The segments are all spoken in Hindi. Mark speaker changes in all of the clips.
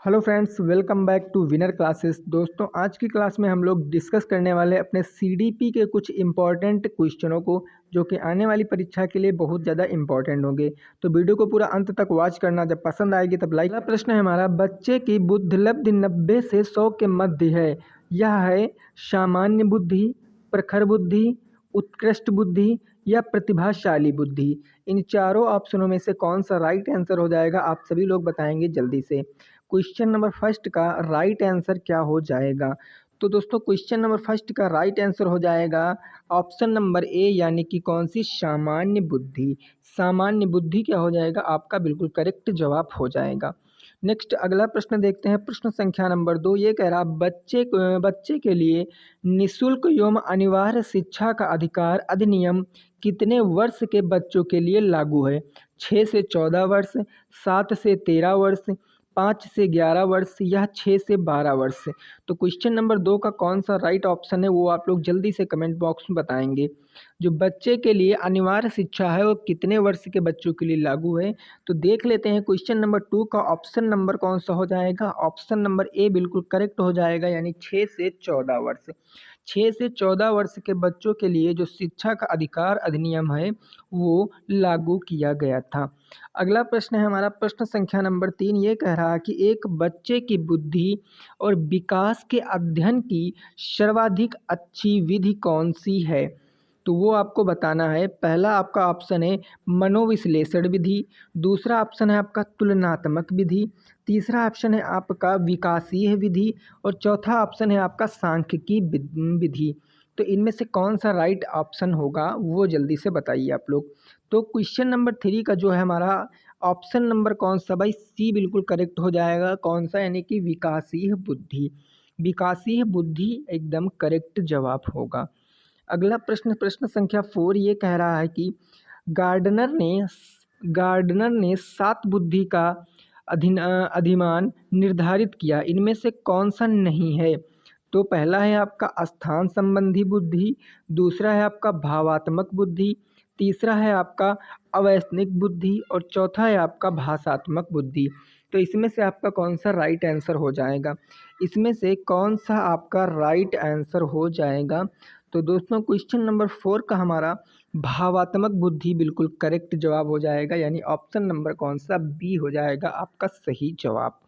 Speaker 1: Hello friends, welcome back to winner classes. दोस्तों, आज की क्लास में हम लोग डिस्कस करने वाले अपने सीडीपी के कुछ इम्पॉर्टेंट क्वेश्चनों को, जो कि आने वाली परीक्षा के लिए बहुत ज़्यादा इंपॉर्टेंट होंगे। तो वीडियो को पूरा अंत तक वॉच करना, जब पसंद आएगी तब लाइक। अगला प्रश्न है हमारा, बच्चे की बुद्धिलब्धि 90 से 100 के मध्य है। यह है सामान्य बुद्धि, प्रखर बुद्धि, उत्कृष्ट बुद्धि या प्रतिभाशाली बुद्धि। इन चारों ऑप्शनों में से कौन सा राइट आंसर हो जाएगा, आप सभी लोग बताएंगे जल्दी से। क्वेश्चन नंबर फर्स्ट का राइट आंसर क्या हो जाएगा? तो दोस्तों, क्वेश्चन नंबर फर्स्ट का राइट आंसर हो जाएगा ऑप्शन नंबर ए, यानी कि कौन सी? सामान्य बुद्धि। सामान्य बुद्धि क्या हो जाएगा? आपका बिल्कुल करेक्ट जवाब हो जाएगा। नेक्स्ट अगला प्रश्न देखते हैं। प्रश्न संख्या नंबर 2 ये कह रहा, बच्चे के लिए निःशुल्क एवं अनिवार्य शिक्षा का अधिकार अधिनियम कितने वर्ष के बच्चों के लिए लागू है? 6 से 14 वर्ष, 7 से 13 वर्ष, 5 से 11 वर्ष या 6 से 12 वर्ष। तो क्वेश्चन नंबर 2 का कौन सा राइट ऑप्शन है, वो आप लोग जल्दी से कमेंट बॉक्स में बताएंगे। जो बच्चे के लिए अनिवार्य शिक्षा है वो कितने वर्ष के बच्चों के लिए लागू है? तो देख लेते हैं क्वेश्चन नंबर 2 का ऑप्शन नंबर कौन सा हो जाएगा। ऑप्शन नंबर ए बिल्कुल करेक्ट हो जाएगा, यानी 6 से 14 वर्ष। 6 से 14 वर्ष के बच्चों के लिए जो शिक्षा का अधिकार अधिनियम है वो लागू किया गया था। अगला प्रश्न है हमारा, प्रश्न संख्या नंबर 3 ये कह रहा है कि एक बच्चे की बुद्धि और विकास के अध्ययन की सर्वाधिक अच्छी विधि कौन सी है? तो वो आपको बताना है। पहला आपका ऑप्शन है मनोविश्लेषण विधि, दूसरा ऑप्शन है आपका तुलनात्मक विधि, तीसरा ऑप्शन है आपका विकासीय विधि और चौथा ऑप्शन है आपका सांख्यिकी विधि। तो इनमें से कौन सा राइट ऑप्शन होगा वो जल्दी से बताइए आप लोग। तो क्वेश्चन नंबर 3 का जो है हमारा ऑप्शन नंबर कौन सा भाई? सी बिल्कुल करेक्ट हो जाएगा। कौन सा? यानी कि विकासीय बुद्धि। विकासीय बुद्धि एकदम करेक्ट जवाब होगा। अगला प्रश्न, प्रश्न संख्या 4 ये कह रहा है कि गार्डनर ने गार्डनर ने 7 बुद्धि का अधिमान निर्धारित किया, इनमें से कौन सा नहीं है? तो पहला है आपका स्थान संबंधी बुद्धि, दूसरा है आपका भावात्मक बुद्धि, तीसरा है आपका अवैतनिक बुद्धि और चौथा है आपका भाषात्मक बुद्धि। तो इसमें से आपका कौन सा राइट आंसर हो जाएगा? इसमें से कौन सा आपका राइट आंसर हो जाएगा? तो दोस्तों, क्वेश्चन नंबर 4 का हमारा भावात्मक बुद्धि बिल्कुल करेक्ट जवाब हो जाएगा, यानी ऑप्शन नंबर कौन सा? बी हो जाएगा आपका सही जवाब।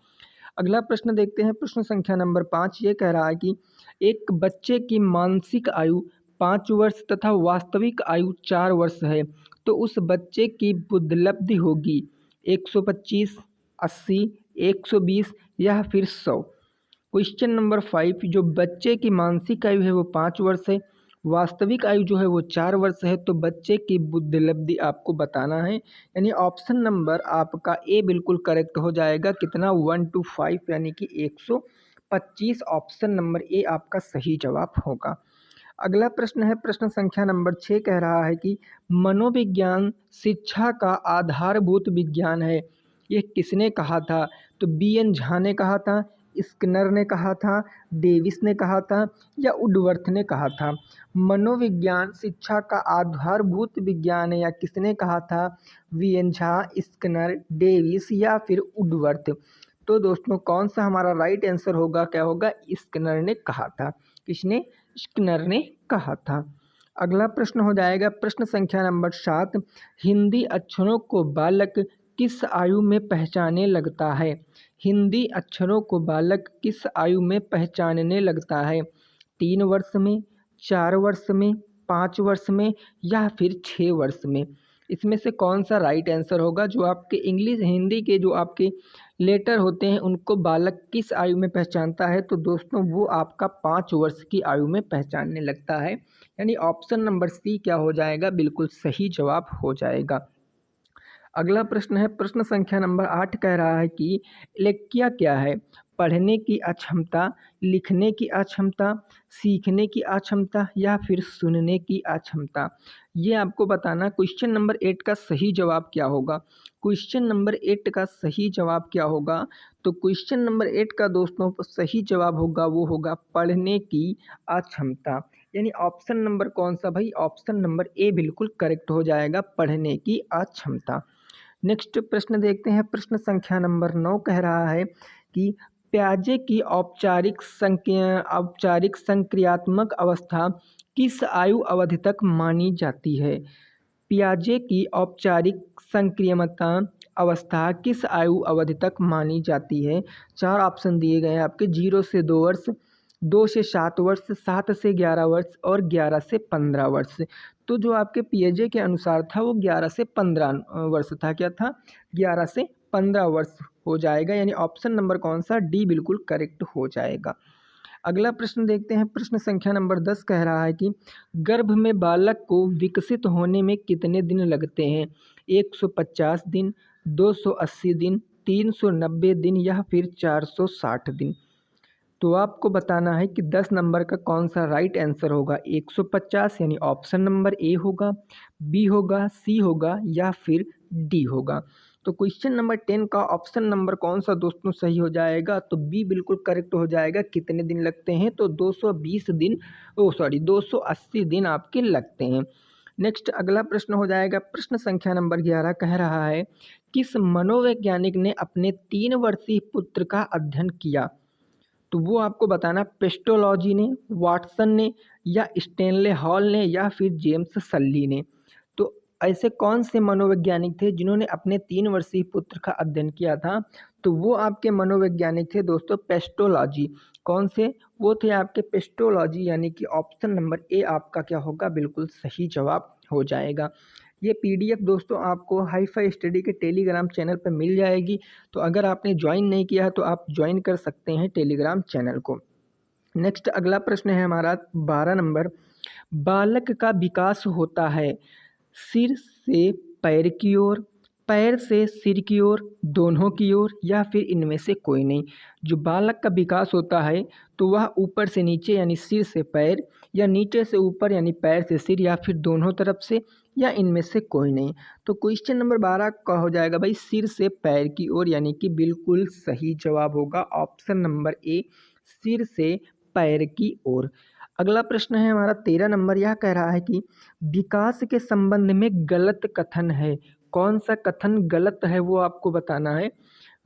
Speaker 1: अगला प्रश्न देखते हैं। प्रश्न संख्या नंबर 5 ये कह रहा है कि एक बच्चे की मानसिक आयु 5 वर्ष तथा वास्तविक आयु 4 वर्ष है, तो उस बच्चे की बुद्धिलब्धि होगी 125, 80, 120 या फिर 100। क्वेश्चन नंबर 5, जो बच्चे की मानसिक आयु है वो 5 वर्ष है, वास्तविक आयु जो है वो 4 वर्ष है, तो बच्चे की बुद्धिलब्धि आपको बताना है। यानी ऑप्शन नंबर आपका ए बिल्कुल करेक्ट हो जाएगा। कितना? 1 to 5, यानी कि 125। ऑप्शन नंबर ए आपका सही जवाब होगा। अगला प्रश्न है, प्रश्न संख्या नंबर 6 कह रहा है कि मनोविज्ञान शिक्षा का आधारभूत विज्ञान है, ये किसने कहा था? तो बी.एन. झा ने कहा था, स्किनर ने कहा था, डेविस ने कहा था या वुडवर्थ ने कहा था? मनोविज्ञान शिक्षा का आधारभूत विज्ञान है, या किसने कहा था? वी.एन. झा, स्किनर, डेविस या फिर वुडवर्थ? तो दोस्तों, कौन सा हमारा राइट आंसर होगा? क्या होगा? स्किनर ने कहा था। किसने? स्किनर ने कहा था। अगला प्रश्न हो जाएगा, प्रश्न संख्या नंबर 7, हिंदी अक्षरों को बालक किस आयु में पहचानने लगता है? हिंदी अक्षरों को बालक किस आयु में पहचानने लगता है? 3 वर्ष में, 4 वर्ष में, 5 वर्ष में या फिर 6 वर्ष में? इसमें से कौन सा राइट आंसर होगा? जो आपके इंग्लिश हिंदी के जो आपके लेटर होते हैं उनको बालक किस आयु में पहचानता है? तो दोस्तों, वो आपका 5 वर्ष की आयु में पहचानने लगता है, यानी ऑप्शन नंबर सी क्या हो जाएगा? बिल्कुल सही जवाब हो जाएगा। अगला प्रश्न है, प्रश्न संख्या नंबर 8 कह रहा है कि इलेक्किया क्या है? पढ़ने की अक्षमता, लिखने की अक्षमता, सीखने की अक्षमता या फिर सुनने की अक्षमता? ये आपको बताना। क्वेश्चन नंबर 8 का सही जवाब क्या होगा? क्वेश्चन नंबर 8 का सही जवाब क्या होगा? तो क्वेश्चन नंबर 8 का दोस्तों सही जवाब होगा, वो होगा पढ़ने की अक्षमता। यानी ऑप्शन नंबर कौन सा भाई? ऑप्शन नंबर ए बिल्कुल करेक्ट हो जाएगा, पढ़ने की अक्षमता। नेक्स्ट प्रश्न देखते हैं। प्रश्न संख्या नंबर 9 कह रहा है कि प्याजे की औपचारिक संक्रियात्मक अवस्था किस आयु अवधि तक मानी जाती है? पियाजे की औपचारिक संक्रियमता अवस्था किस आयु अवधि तक मानी जाती है? 4 ऑप्शन दिए गए हैं आपके 0 से 2 वर्ष, 2 से 7 वर्ष, 7 से 11 वर्ष और 11 से 15 वर्ष। तो जो आपके पियाजे के अनुसार था वो 11 से 15 वर्ष था। क्या था? 11 से 15 वर्ष हो जाएगा, यानी ऑप्शन नंबर कौन सा? डी बिल्कुल करेक्ट हो जाएगा। अगला प्रश्न देखते हैं। प्रश्न संख्या नंबर 10 कह रहा है कि गर्भ में बालक को विकसित होने में कितने दिन लगते हैं? 150 दिन, 280 दिन, 390 दिन या फिर 460 दिन। तो आपको बताना है कि 10 नंबर का कौन सा राइट आंसर होगा। 150 यानी ऑप्शन नंबर ए होगा, बी होगा, सी होगा या फिर डी होगा। तो क्वेश्चन नंबर 10 का ऑप्शन नंबर कौन सा दोस्तों सही हो जाएगा? तो बी बिल्कुल करेक्ट हो जाएगा। कितने दिन लगते हैं? तो 220 दिन 280 दिन आपके लगते हैं। नेक्स्ट अगला प्रश्न हो जाएगा। प्रश्न संख्या नंबर 11 कह रहा है, किस मनोवैज्ञानिक ने अपने 3 वर्षीय पुत्र का अध्ययन किया? तो वो आपको बताना, पेस्टोलॉजी ने, वाटसन ने या स्टेनले हॉल ने या फिर जेम्स सल्ली ने। तो ऐसे कौन से मनोवैज्ञानिक थे जिन्होंने अपने 3 वर्षीय पुत्र का अध्ययन किया था? तो वो आपके मनोवैज्ञानिक थे दोस्तों पेस्टोलॉजी। कौन से? वो थे आपके पेस्टोलॉजी, यानी कि ऑप्शन नंबर ए आपका क्या होगा? बिल्कुल सही जवाब हो जाएगा। ये पीडीएफ दोस्तों आपको हाईफाई स्टडी के टेलीग्राम चैनल पर मिल जाएगी। तो अगर आपने ज्वाइन नहीं किया है तो आप ज्वाइन कर सकते हैं टेलीग्राम चैनल को। नेक्स्ट अगला प्रश्न है हमारा 12 नंबर। बालक का विकास होता है सिर से पैर की ओर, पैर से सिर की ओर, दोनों की ओर या फिर इनमें से कोई नहीं। जो बालक का विकास होता है तो वह ऊपर से नीचे यानी सिर से पैर, या नीचे से ऊपर यानी पैर से सिर, या फिर दोनों तरफ से, या इनमें से कोई नहीं। तो क्वेश्चन नंबर 12 का हो जाएगा भाई सिर से पैर की ओर, यानी कि बिल्कुल सही जवाब होगा ऑप्शन नंबर ए, सिर से पैर की ओर। अगला प्रश्न है हमारा 13 नंबर। यह कह रहा है कि विकास के संबंध में गलत कथन है। कौन सा कथन गलत है वो आपको बताना है।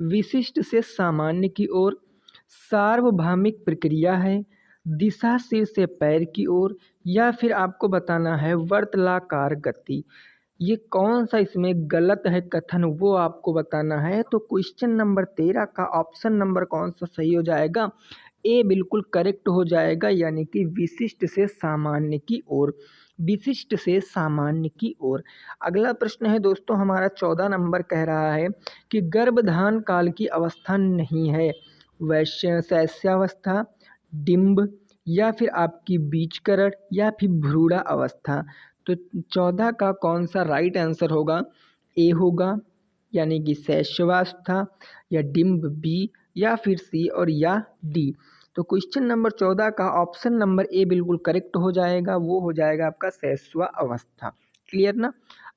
Speaker 1: विशिष्ट से सामान्य की ओर, सार्वभौमिक प्रक्रिया है, दिशा सिर से पैर की ओर, या फिर आपको बताना है वर्तलाकार गति। ये कौन सा इसमें गलत है कथन वो आपको बताना है। तो क्वेश्चन नंबर 13 का ऑप्शन नंबर कौन सा सही हो जाएगा? ए बिल्कुल करेक्ट हो जाएगा, यानी कि विशिष्ट से सामान्य की ओर, विशिष्ट से सामान्य की ओर। अगला प्रश्न है दोस्तों हमारा 14 नंबर। कह रहा है कि गर्भधान काल की अवस्था नहीं है, शैशवावस्था, डिम्ब, या फिर आपकी बीजकरण, या फिर भ्रूणा अवस्था। तो 14 का कौन सा राइट आंसर होगा? ए होगा, यानी कि शैशवावस्था, या डिम्ब बी, या फिर सी और या डी। तो क्वेश्चन नंबर 14 का ऑप्शन नंबर ए बिल्कुल करेक्ट हो जाएगा, वो हो जाएगा आपका शैशवा अवस्था। क्लियर ना?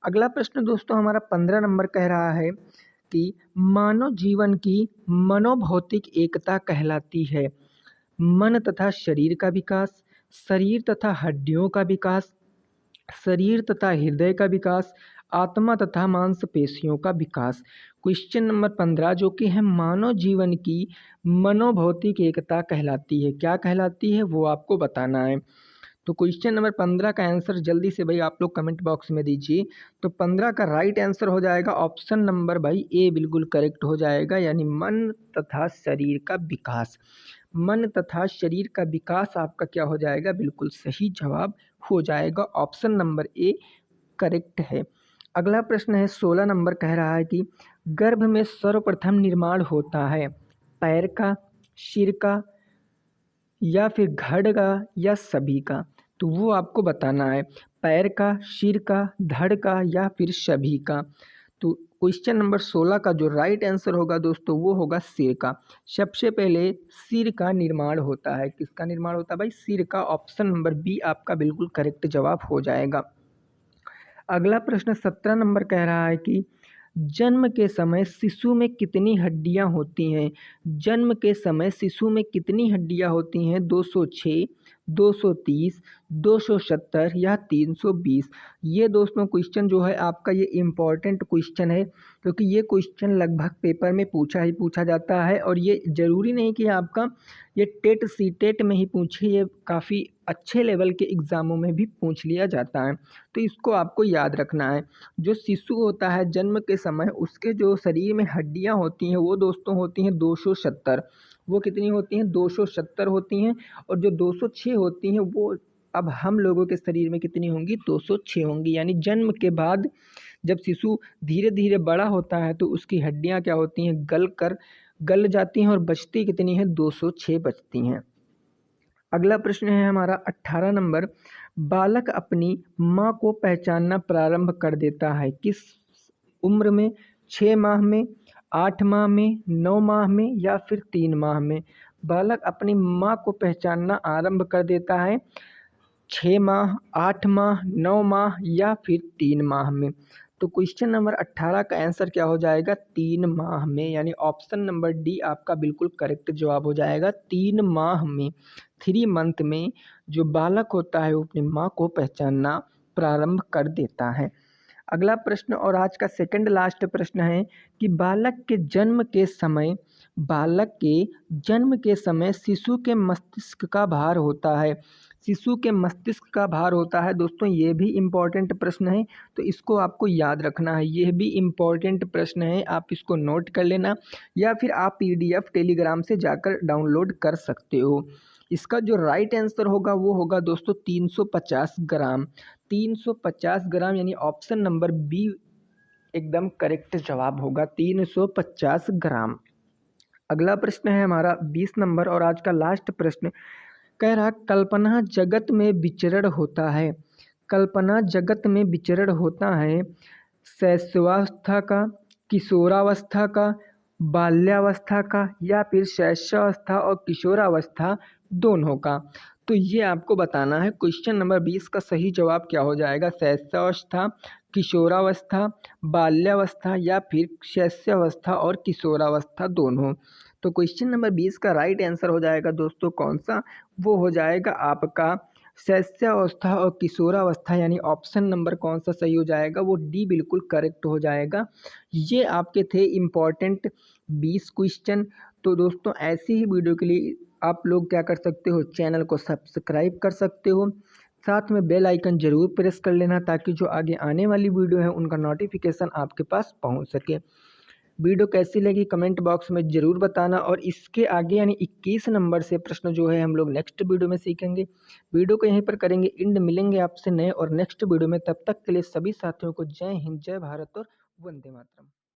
Speaker 1: अगला प्रश्न दोस्तों हमारा 15 नंबर कह रहा है कि मानव जीवन की मनोभौतिक एकता कहलाती है मन तथा शरीर का विकास, शरीर तथा हड्डियों का विकास, शरीर तथा हृदय का विकास, आत्मा तथा मांसपेशियों का विकास। क्वेश्चन नंबर 15 जो कि है मानव जीवन की मनोभौतिक एकता कहलाती है। क्या कहलाती है वो आपको बताना है। तो क्वेश्चन नंबर 15 का आंसर जल्दी से भाई आप लोग कमेंट बॉक्स में दीजिए। तो 15 का राइट आंसर हो जाएगा ऑप्शन नंबर भाई ए बिल्कुल करेक्ट हो जाएगा, यानी मन तथा शरीर का विकास। मन तथा शरीर का विकास आपका क्या हो जाएगा? बिल्कुल सही जवाब हो जाएगा, ऑप्शन नंबर ए करेक्ट है। अगला प्रश्न है 16 नंबर। कह रहा है कि गर्भ में सर्वप्रथम निर्माण होता है पैर का, सिर का, या फिर धड़ का, या सभी का। तो वो आपको बताना है, पैर का, सिर का, धड़ का, या फिर सभी का। तो क्वेश्चन नंबर 16 का जो राइट आंसर होगा दोस्तों वो होगा सिर का। सबसे पहले सिर का निर्माण होता है। किसका निर्माण होता है भाई? सिर का। ऑप्शन नंबर बी आपका बिल्कुल करेक्ट जवाब हो जाएगा। अगला प्रश्न 17 नंबर कह रहा है कि जन्म के समय शिशु में कितनी हड्डियां होती हैं? जन्म के समय शिशु में कितनी हड्डियां होती हैं? 206, 230, 270 या 320। ये दोस्तों क्वेश्चन जो है आपका ये इम्पॉर्टेंट क्वेश्चन है, क्योंकि ये क्वेश्चन लगभग पेपर में पूछा ही पूछा जाता है। और ये ज़रूरी नहीं कि आपका ये टेट सीटेट में ही पूछे, ये काफ़ी अच्छे लेवल के एग्ज़ामों में भी पूछ लिया जाता है। तो इसको आपको याद रखना है। जो शिशु होता है जन्म के समय, उसके जो शरीर में हड्डियां होती हैं वो दोस्तों होती हैं 270। वो कितनी होती हैं? 270 होती हैं। और जो 206 होती हैं वो अब हम लोगों के शरीर में कितनी होंगी? 206 होंगी। यानी जन्म के बाद जब शिशु धीरे धीरे बड़ा होता है तो उसकी हड्डियां क्या होती हैं? गल जाती हैं और बचती कितनी है? 206 बचती हैं। अगला प्रश्न है हमारा 18 नंबर। बालक अपनी माँ को पहचानना प्रारंभ कर देता है किस उम्र में? 6 माह में, 8 माह में, 9 माह में या फिर 3 माह में? बालक अपनी माँ को पहचानना आरंभ कर देता है 6 माह, 8 माह, 9 माह या फिर 3 माह में। तो क्वेश्चन नंबर 18 का आंसर क्या हो जाएगा? 3 माह में। यानी ऑप्शन नंबर डी आपका बिल्कुल करेक्ट जवाब हो जाएगा। 3 माह में, 3 मंथ में जो बालक होता है वो अपनी माँ को पहचानना प्रारंभ कर देता है। अगला प्रश्न और आज का सेकंड लास्ट प्रश्न है कि बालक के जन्म के समय शिशु के मस्तिष्क का भार होता है। शिशु के मस्तिष्क का भार होता है दोस्तों, ये भी इम्पॉर्टेंट प्रश्न है, तो इसको आपको याद रखना है। यह भी इम्पॉर्टेंट प्रश्न है, आप इसको नोट कर लेना या फिर आप पीडीएफ टेलीग्राम से जाकर डाउनलोड कर सकते हो। इसका जो राइट आंसर होगा वो होगा दोस्तों 350 ग्राम। 350 ग्राम यानी ऑप्शन नंबर बी एकदम करेक्ट जवाब होगा, 350 ग्राम। अगला प्रश्न है हमारा 20 नंबर और आज का लास्ट प्रश्न। कह रहा कल्पना जगत में विचरण होता है। कल्पना जगत में विचरण होता है शैशवावस्था का, किशोरावस्था का, बाल्यावस्था का या फिर शैशवावस्था और किशोरावस्था दोनों का। तो ये आपको बताना है। क्वेश्चन नंबर 20 का सही जवाब क्या हो जाएगा? शैशवावस्था, किशोरावस्था, बाल्यावस्था या फिर शैशवावस्था और किशोरावस्था दोनों। तो क्वेश्चन नंबर 20 का राइट आंसर हो जाएगा दोस्तों कौन सा? वो हो जाएगा आपका शैशवावस्था और किशोरावस्था। यानी ऑप्शन नंबर कौन सा सही हो जाएगा? वो डी बिल्कुल करेक्ट हो जाएगा। ये आपके थे इम्पॉर्टेंट 20 क्वेश्चन। तो दोस्तों ऐसी ही वीडियो के लिए आप लोग क्या कर सकते हो? चैनल को सब्सक्राइब कर सकते हो, साथ में बेल आइकन जरूर प्रेस कर लेना ताकि जो आगे आने वाली वीडियो है उनका नोटिफिकेशन आपके पास पहुंच सके। वीडियो कैसी लगी कमेंट बॉक्स में ज़रूर बताना। और इसके आगे यानी 21 नंबर से प्रश्न जो है हम लोग नेक्स्ट वीडियो में सीखेंगे। वीडियो को यहीं पर करेंगे एंड, मिलेंगे आपसे नए और नेक्स्ट वीडियो में। तब तक के लिए सभी साथियों को जय हिंद, जय भारत और वंदे मातरम।